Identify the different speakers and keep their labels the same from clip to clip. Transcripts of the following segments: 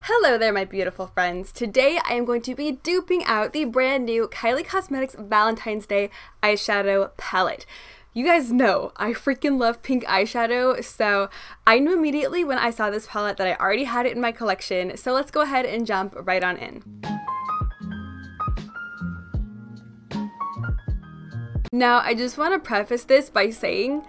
Speaker 1: Hello there, my beautiful friends. Today I am going to be duping out the brand new Kylie Cosmetics Valentine's Day eyeshadow palette. You guys know I freaking love pink eyeshadow, so I knew immediately when I saw this palette that I already had it in my collection, so let's go ahead and jump right on in. Now, I just want to preface this by saying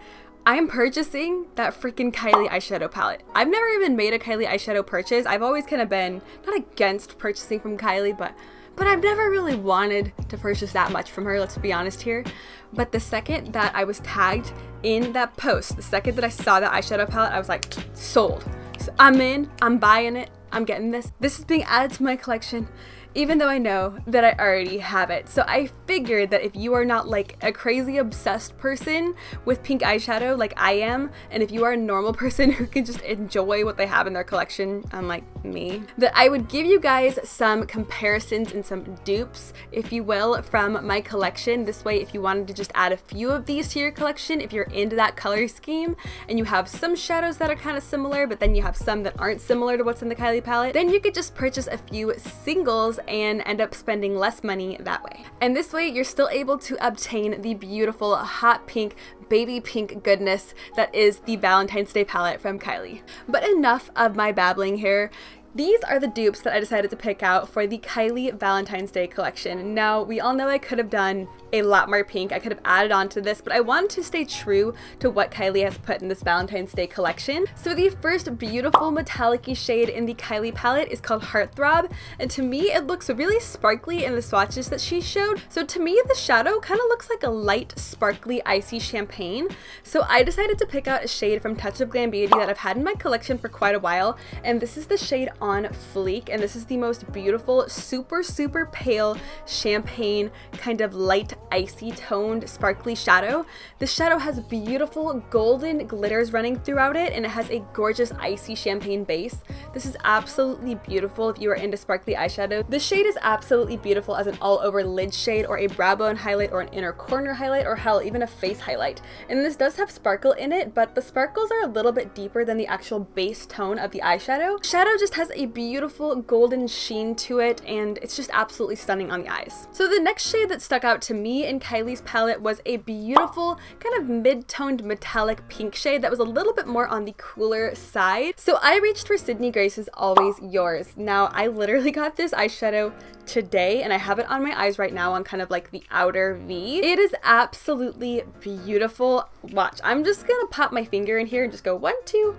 Speaker 1: I'm purchasing that freaking Kylie eyeshadow palette. I've never even made a Kylie eyeshadow purchase. I've always kind of been, not against purchasing from Kylie, but I've never really wanted to purchase that much from her, let's be honest here. But the second that I was tagged in that post, the second that I saw that eyeshadow palette, I was like, sold. So I'm in, I'm buying it, I'm getting this. This is being added to my collection, even though I know that I already have it. So I figured that if you are not like a crazy obsessed person with pink eyeshadow like I am, and if you are a normal person who can just enjoy what they have in their collection, unlike me, that I would give you guys some comparisons and some dupes, if you will, from my collection. This way, if you wanted to just add a few of these to your collection, if you're into that color scheme, and you have some shadows that are kind of similar, but then you have some that aren't similar to what's in the Kylie palette, then you could just purchase a few singles and end up spending less money that way. And this way you're still able to obtain the beautiful hot pink, baby pink goodness that is the Valentine's Day palette from Kylie. But enough of my babbling here. These are the dupes that I decided to pick out for the Kylie Valentine's Day collection. Now, we all know I could have done a lot more pink. I could have added on to this, but I wanted to stay true to what Kylie has put in this Valentine's Day collection. So the first beautiful metallic-y shade in the Kylie palette is called Heartthrob, and to me it looks really sparkly in the swatches that she showed. So to me the shadow kind of looks like a light, sparkly, icy champagne. So I decided to pick out a shade from Touch of Glam Beauty that I've had in my collection for quite a while, and this is the shade on Fleek, and this is the most beautiful, super pale champagne kind of light icy toned sparkly shadow. This shadow has beautiful golden glitters running throughout it, and it has a gorgeous icy champagne base. This is absolutely beautiful if you are into sparkly eyeshadow. This shade is absolutely beautiful as an all over lid shade, or a brow bone highlight, or an inner corner highlight, or hell, even a face highlight. And this does have sparkle in it, but the sparkles are a little bit deeper than the actual base tone of the eyeshadow. Shadow just has a beautiful golden sheen to it, and it's just absolutely stunning on the eyes. So the next shade that stuck out to me in Kylie's palette was a beautiful kind of mid-toned metallic pink shade that was a little bit more on the cooler side. So I reached for Sydney Grace's Always Yours. Now, I literally got this eyeshadow today, and I have it on my eyes right now on kind of like the outer V. It is absolutely beautiful. Watch, I'm just gonna pop my finger in here and just go 1, 2.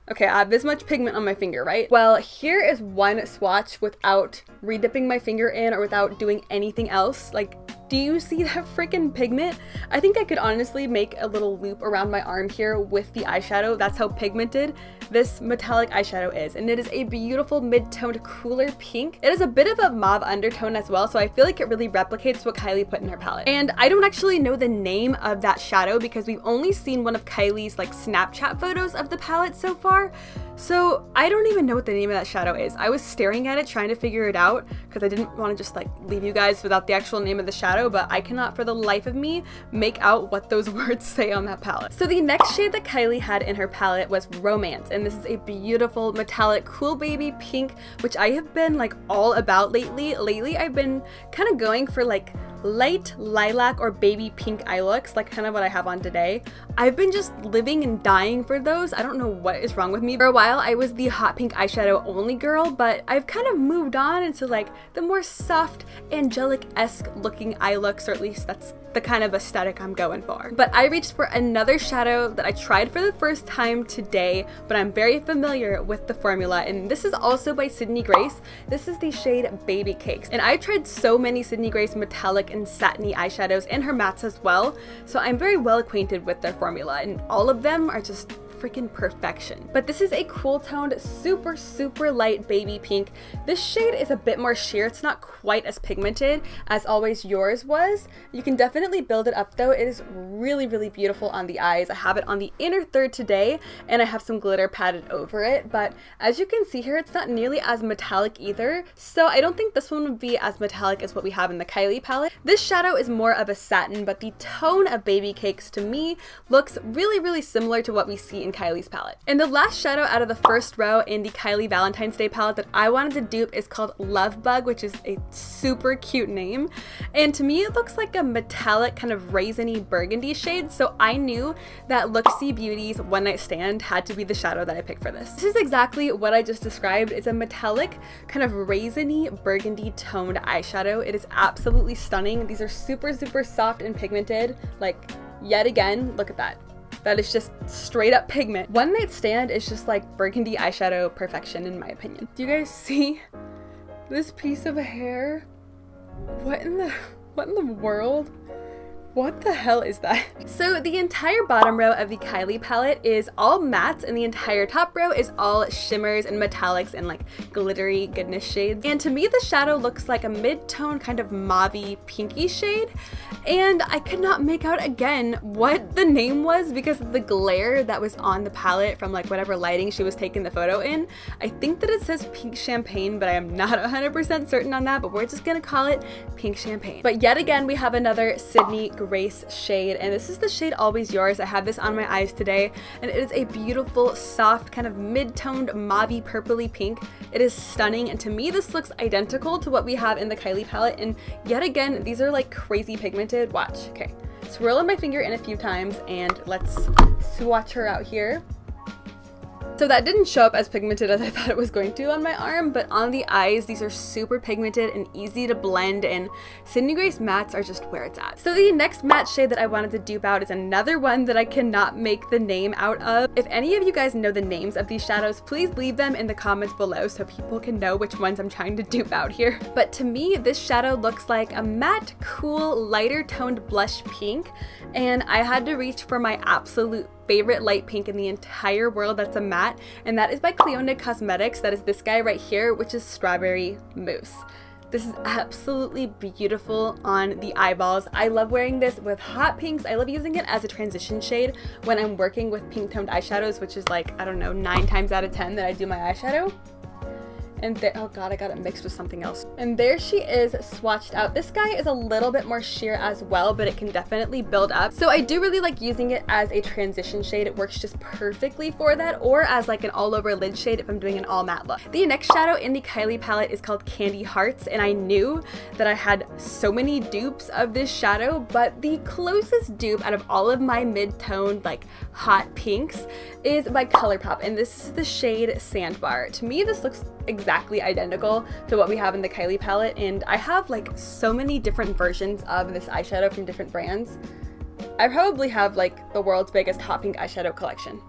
Speaker 1: Okay, I have this much pigment on my finger, right? Well, here is one swatch without re-dipping my finger in or without doing anything else. Like, do you see that freaking pigment? I think I could honestly make a little loop around my arm here with the eyeshadow. That's how pigmented this metallic eyeshadow is. And it is a beautiful mid-toned cooler pink. It is a bit of a mauve undertone as well, so I feel like it really replicates what Kylie put in her palette. And I don't actually know the name of that shadow because we've only seen one of Kylie's like Snapchat photos of the palette so far. So I don't even know what the name of that shadow is. I was staring at it trying to figure it out because I didn't want to just like leave you guys without the actual name of the shadow, but I cannot for the life of me make out what those words say on that palette. So the next shade that Kylie had in her palette was Romance, and this is a beautiful metallic cool baby pink, which I have been like all about lately. Lately I've been kind of going for like light lilac or baby pink eye looks, like kind of what I have on today. I've been just living and dying for those. I don't know what is wrong with me. For a while I was the hot pink eyeshadow only girl, but I've kind of moved on into like the more soft angelic-esque looking eye looks, or at least that's the kind of aesthetic I'm going for. But I reached for another shadow that I tried for the first time today, but I'm very familiar with the formula, and this is also by Sydney Grace. This is the shade Baby Cakes, and I've tried so many Sydney Grace metallic and satiny eyeshadows and her mattes as well, so I'm very well acquainted with their formula, and all of them are just freaking perfection. But this is a cool toned, super light baby pink. This shade is a bit more sheer. It's not quite as pigmented as Always Yours was. You can definitely build it up though. It is really beautiful on the eyes. I have it on the inner third today, and I have some glitter padded over it, but as you can see here, it's not nearly as metallic either, so I don't think this one would be as metallic as what we have in the Kylie palette. This shadow is more of a satin, but the tone of Baby Cakes to me looks really similar to what we see in Kylie's palette. And the last shadow out of the first row in the Kylie Valentine's Day palette that I wanted to dupe is called Love Bug, which is a super cute name. And to me, it looks like a metallic kind of raisiny burgundy shade. So I knew that Looksy Beauty's One Night Stand had to be the shadow that I picked for this. This is exactly what I just described. It's a metallic kind of raisiny burgundy toned eyeshadow. It is absolutely stunning. These are super, super soft and pigmented. Like, yet again, look at that. That is just straight up pigment. One Night Stand is just like burgundy eyeshadow perfection in my opinion. Do you guys see this piece of hair? What in the world? What the hell is that? So the entire bottom row of the Kylie palette is all mattes and the entire top row is all shimmers and metallics and like glittery goodness shades. And to me, the shadow looks like a mid-tone kind of mauvey pinky shade. And I could not make out again what the name was because of the glare that was on the palette from like whatever lighting she was taking the photo in. I think that it says Pink Champagne, but I am not 100% certain on that, but we're just gonna call it Pink Champagne. But yet again, we have another Sydney Grace shade, and this is the shade Always Yours. I have this on my eyes today, and it is a beautiful, soft, kind of mid-toned mauvey purpley pink. It is stunning, and to me, this looks identical to what we have in the Kylie palette, and yet again, these are like crazy pigmented. Watch, okay. Swirl my finger in a few times, and let's swatch her out here. So that didn't show up as pigmented as I thought it was going to on my arm, but on the eyes, these are super pigmented and easy to blend, and Sydney Grace mattes are just where it's at. So the next matte shade that I wanted to dupe out is another one that I cannot make the name out of. If any of you guys know the names of these shadows, please leave them in the comments below so people can know which ones I'm trying to dupe out here. But to me, this shadow looks like a matte, cool, lighter toned blush pink, and I had to reach for my absolute favorite light pink in the entire world that's a matte, and that is by Kylie Cosmetics. That is this guy right here, which is Strawberry Mousse. This is absolutely beautiful on the eyeballs. I love wearing this with hot pinks. I love using it as a transition shade when I'm working with pink toned eyeshadows, which is like, I don't know, 9 times out of 10 that I do my eyeshadow. And there, oh god, I got it mixed with something else. And there she is swatched out. This guy is a little bit more sheer as well, but it can definitely build up. So I do really like using it as a transition shade. It works just perfectly for that, or as like an all over lid shade if I'm doing an all matte look. The next shadow in the Kylie palette is called Candy Hearts, and I knew that I had so many dupes of this shadow, but the closest dupe out of all of my mid-toned like hot pinks is by ColourPop, and this is the shade Sandbar. To me, this looks exactly identical to what we have in the Kylie palette, and I have like so many different versions of this eyeshadow from different brands. I probably have like the world's biggest hot pink eyeshadow collection.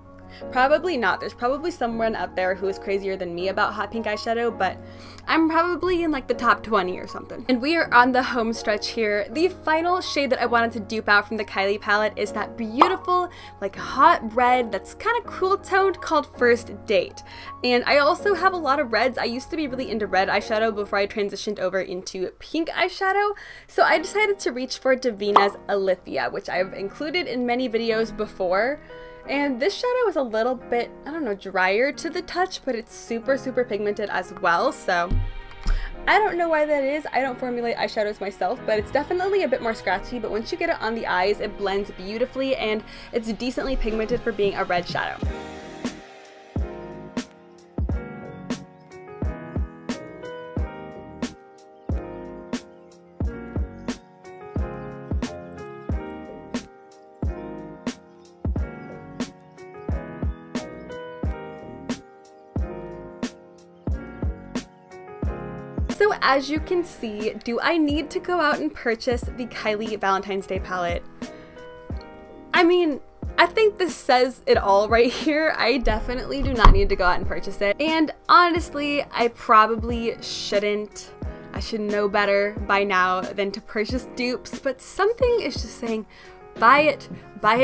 Speaker 1: Probably not. There's probably someone out there who is crazier than me about hot pink eyeshadow, but I'm probably in like the top 20 or something. And we are on the home stretch here. The final shade that I wanted to dupe out from the Kylie palette is that beautiful, like hot red that's kind of cool toned called First Date. And I also have a lot of reds. I used to be really into red eyeshadow before I transitioned over into pink eyeshadow. So I decided to reach for Davina's Alithia, which I've included in many videos before. And this shadow is a little bit, I don't know, drier to the touch, but it's super, super pigmented as well. So I don't know why that is. I don't formulate eyeshadows myself, but it's definitely a bit more scratchy. But once you get it on the eyes, it blends beautifully and it's decently pigmented for being a red shadow. So as you can see, do I need to go out and purchase the Kylie Valentine's Day palette? I mean, I think this says it all right here. I definitely do not need to go out and purchase it. And honestly, I probably shouldn't. I should know better by now than to purchase dupes, but something is just saying, buy it,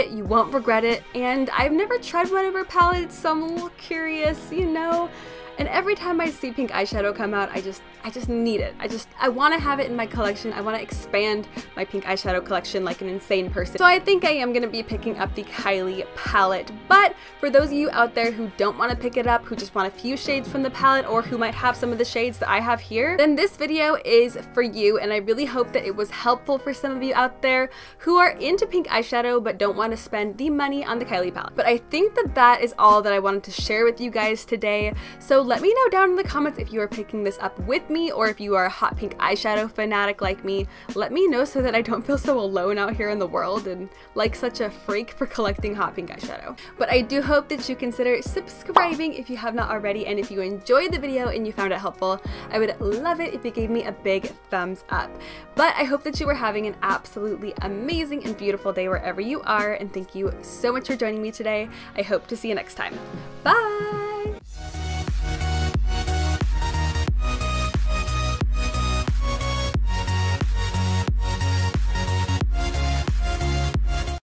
Speaker 1: you won't regret it. And I've never tried one of her palettes, so I'm a little curious, you know. and every time I see pink eyeshadow come out, I just need it. I want to have it in my collection. I want to expand my pink eyeshadow collection like an insane person. So I think I am going to be picking up the Kylie palette, but for those of you out there who don't want to pick it up, who just want a few shades from the palette, or who might have some of the shades that I have here, then this video is for you, and I really hope that it was helpful for some of you out there who are into pink eyeshadow but don't want to spend the money on the Kylie palette. But I think that that is all that I wanted to share with you guys today. So let me know down in the comments if you are picking this up with me, or if you are a hot pink eyeshadow fanatic like me. Let me know so that I don't feel so alone out here in the world and like such a freak for collecting hot pink eyeshadow. But I do hope that you consider subscribing if you have not already, and if you enjoyed the video and you found it helpful, I would love it if you gave me a big thumbs up. But I hope that you are having an absolutely amazing and beautiful day wherever you are, and thank you so much for joining me today. I hope to see you next time. Bye!